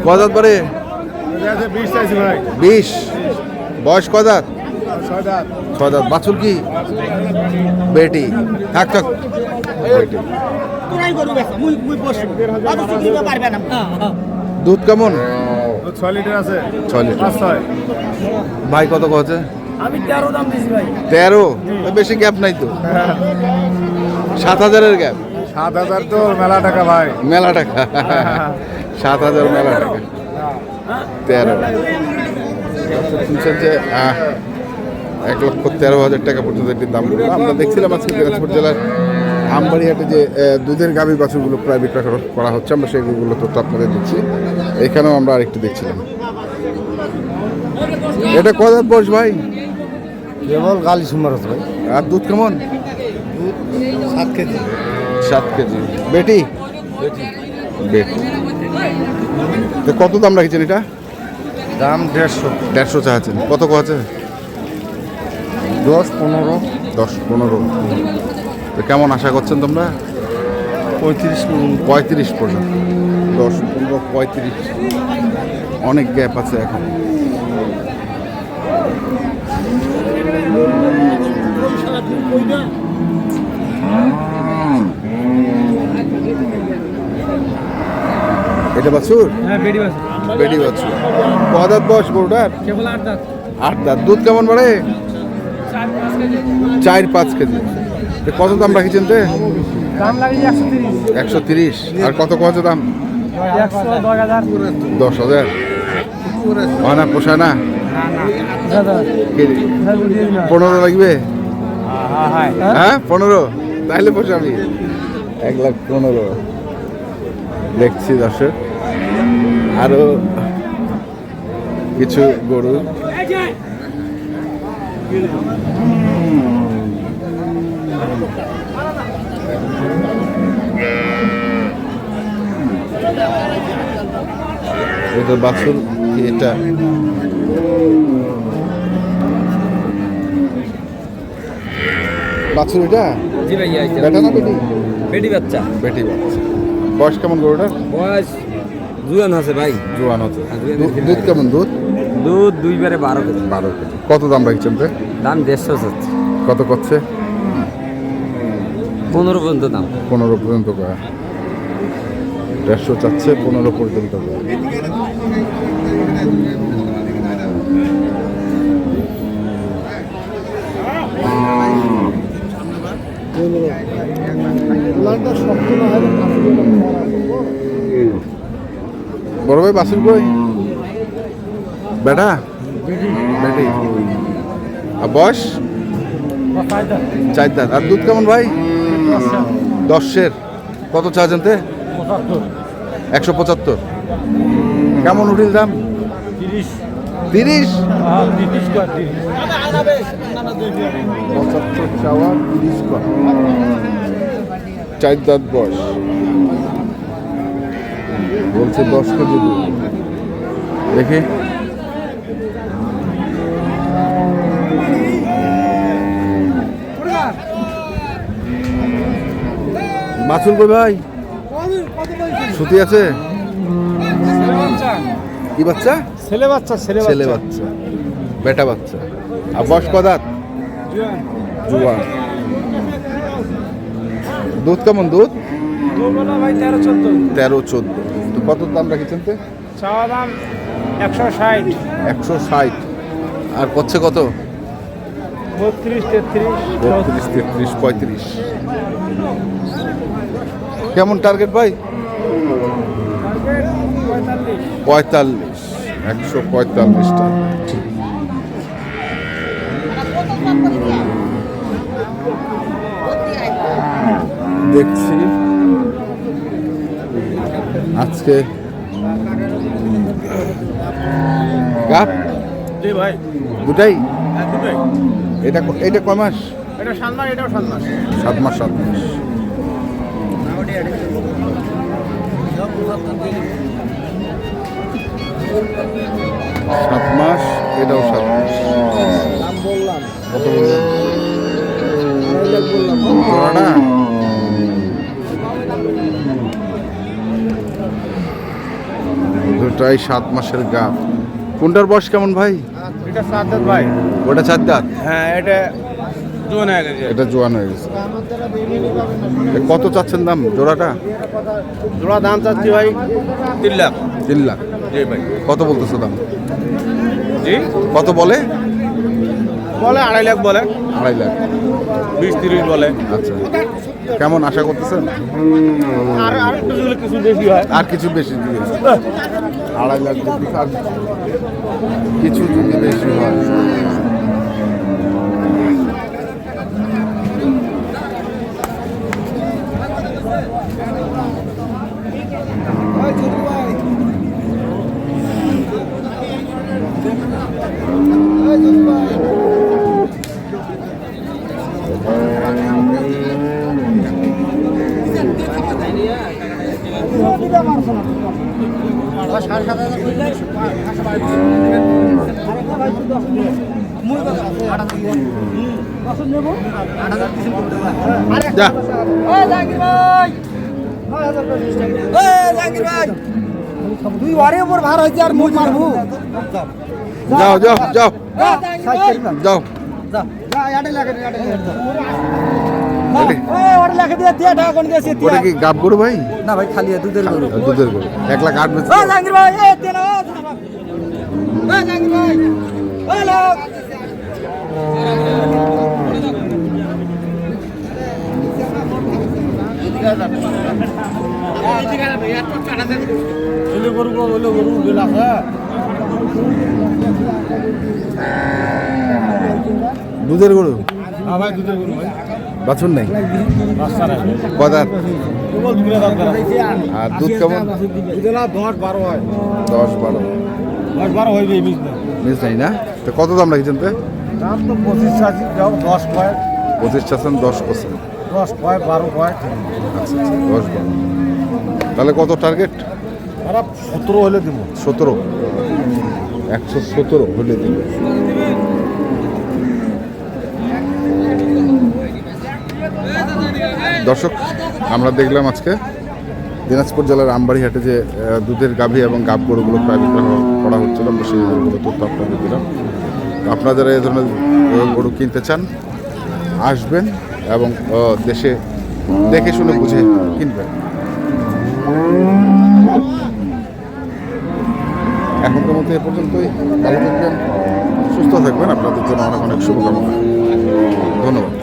কদাত পরে 20 বয়স কদাত 6 দাঁত বাছুর কি বেটি থাক থাক দুধ কেমন 6 লিটার আছে 6 লিটার 6 ভাই কত কছে আমি 13 দাম দিছি ভাই 13 বেশি গ্যাপ নাই তো 7000 এর গ্যাপ 7000 তো মেলা টাকা ভাই মেলা টাকা 7000 মেলা টাকা 13 শুনছেন যে 1,13,000 টাকা পর্যন্ত একটি দাম বলবো। আমরা দেখছিলাম আজকে দিনাজপুর জেলার আমবাড়িহাটে যে দুধের গাভী বাছুরগুলো প্রায় বিক্রয় করা হচ্ছে, আমরা সেইগুলো তথ্য আপনাদের দিচ্ছি। এখানেও আমরা আরেকটু দেখছিলাম। এটা কত বয়স ভাই? কেবল গালি সুমার আছে ভাই। আর দুধ কেমন? 7 কেজি 7 কেজি বেটি বেটি তো কত দাম রাখছেন এটা? দাম 150 চাচ্ছেন, কত আছে? 10-15 তো কেমন আশা করছেন তোমরা? 35 পর্যন্ত 10-15 35 অনেক গ্যাপ আছে এখন। এটা বাছুর? হ্যাঁ বেডি বাছুর। বেডি বাছুর। কত দাঁত বয়স গরুটার? কেবল 8 দাঁত। 8 দাঁত। দুধ কেমন বাড়ে? 4-5 কেজি। কত দাম রাখিছেন তে? দাম লাগে 130। 130। আর কত দাম? 10,000 হয় না, পোষায় না? দাদা 15 লাগবে? হ্যাঁ হ্যাঁ 15 তাহলে পোষাবি। 1,15,000 দেখছি দর্শক। আরো কিছু গরু এটা বাছুর এটা বাছুর এটা জি ভাই বেটা না বেটি? বেডি বাচ্চা। বেটি বাচ্চা। বয়স কেমন গরুটার? বয়স জুয়ান আছে ভাই। জোয়ান হচ্ছে। দুধ কেমন? দুধ 2 বারে 12 কেজি। 12 কেজি। কত দাম রাখছেন রে? দাম 150 হচ্ছে। কত করছে? 15 পর্যন্ত দাম। 15 পর্যন্ত করা। 150 চাচ্ছে, 15 পর্যন্ত করা। বড় ভাই বাসুর কই? বেটা বেটি। আর বয়স? 4 দাঁত। আর দুধ কেমন ভাই? 10-এর। কত চাচ্ছেন তে? 175। কেমন উঠিল দাম? 30। 75 চাওয়া, 30 কর। 4 দাঁত বয়স, বলছে 10 কেজি দুধ। দেখি বাছুর কই ভাই? সুতি আছে? কি বাচ্চা? ছেলে বাচ্চা। ছেলে বাচ্চা, বেটা বাচ্চা। আর বয়স কত দাঁত? জুয়ান। দুধ কেমন? দুধ ভাই 13-14। তো কত দাম রাখিছেন? চাওয়া দাম 160। 160। আর করছে কত? 32-33। 35। কেমন টার্গেট ভাই? 45। 145 টা। দেখছি আজকে গাপ ভাই দুটাই। দুটোই। এটা কয় মাস? এটা 7 মাস, এটাও 7 মাস। 7 মাস। 7 মাস, এটাও 7 মাস। দাম বললাম কত বললেন? 7 মাসের গাব। কোনটার বয়স কেমন ভাই? এটা 7 দাঁত ভাই। ওটা 4 দাঁত, হ্যাঁ এটা জোন হয়ে গেছে। এটা জোয়ান হয়ে গেছে। এ কত চাচ্ছেন দাম জোড়াটা? জোড়া দাম চাচ্ছি ভাই 3 লাখ। 3 লাখ। জি ভাই। কত বলতেছে দাম? জি কত বলে? বলে 2.5 লাখ বলে, 2.5 লাখ। 20-30 বলে। আচ্ছা, কেমন আশা করতেছেন? আর একটু যদি কিছু বেশি হয়। আর কিছু বেশি দিয়ে 2.5 লাখ যদি আর কিছু যদি বেশি হয়। যা তুই ওরে উপর ভার হয়েছে আর মুখ মারবো। যাও যাও যাও যাও। ওটা কি গাব গরু ভাই? না ভাই খালি দুধের গরু। দুধের গরু 1 লাখ 8 বেচে। জাহাঙ্গীর ভাই জাহাঙ্গীর ভাই হ্যালো দুধের গরু হ্যাঁ ভাই দুধের গরু ভাই। বাছুর নাই? রাস্তা নাই। বাজার কেবল দুধের দাম করা। আর দুধ কেমন? দুধের দাম 10-12 হয়। 10-12 10-12 হইবে এই মিস না। মিস নাই না? তো কত দাম রাখছেন? তো দাম তো 25 চাচ্ছি, যাও 10 কয়, 25 চাচ্ছেন, 10 করছেন। 10 কয় 12 কয়। আচ্ছা 10-12। তাহলে কত টার্গেট? আর 17 হলে দেবো। 17, 117 হলে দিবে। দর্শক, আমরা দেখলাম আজকে দিনাজপুর জেলার আমবাড়িহাটে যে দুধের গাভী এবং গাব গরুগুলো প্রায় বিক্রয় করা হচ্ছিল, আমরা সেই গরুগুলো তথ্য আপনাদের দিলাম। আপনারা যারা এই ধরনের গরু কিনতে চান আসবেন এবং দেশে দেখে শুনে বুঝে কিনবেন। এখনকার মধ্যে এ পর্যন্তই। ভালো থাকবেন, সুস্থ থাকবেন। আপনাদের জন্য অনেক অনেক শুভকামনা। ধন্যবাদ।